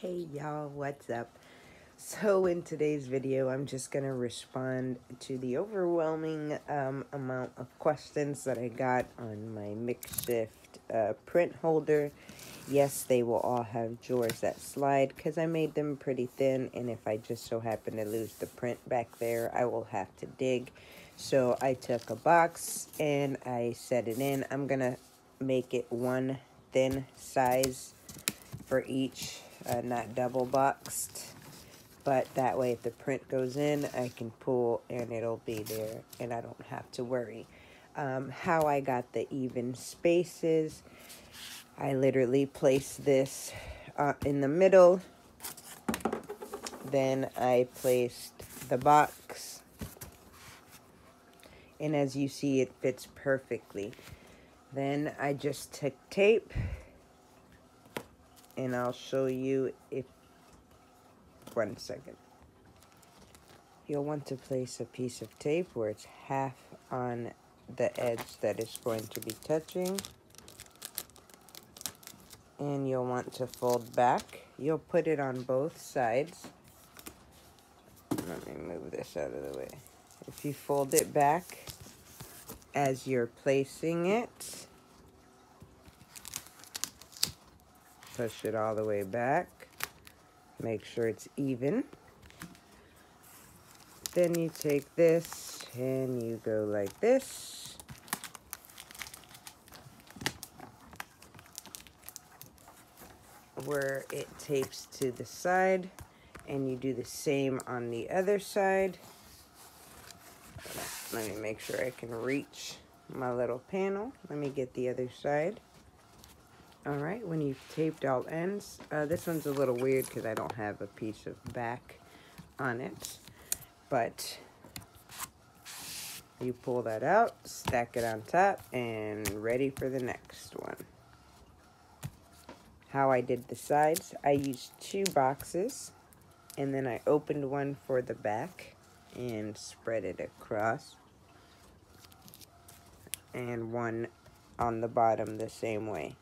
Hey y'all, what's up? So in today's video, I'm just going to respond to the overwhelming amount of questions that I got on my makeshift print holder. Yes, they will all have drawers that slide because I made them pretty thin, and if I just so happen to lose the print back there, I will have to dig. So I took a box and I set it in. I'm going to make it one thin size for each, not double boxed, but that way if the print goes in, I can pull and it'll be there and I don't have to worry. How I got the even spaces, I literally placed this in the middle, then I placed the box, and as you see, it fits perfectly. Then I just took tape, and I'll show you if, 1 second. You'll want to place a piece of tape where it's half on the edge that is going to be touching. And you'll want to fold back. You'll put it on both sides. Let me move this out of the way. If you fold it back as you're placing it, push it all the way back. Make sure it's even. Then you take this and you go like this. Where it tapes to the side, and you do the same on the other side. Let me make sure I can reach my little panel. Let me get the other side. Alright, when you've taped all ends, this one's a little weird because I don't have a piece of back on it, but you pull that out, stack it on top, and ready for the next one. How I did the sides, I used 2 boxes, and then I opened one for the back and spread it across, and one on the bottom the same way.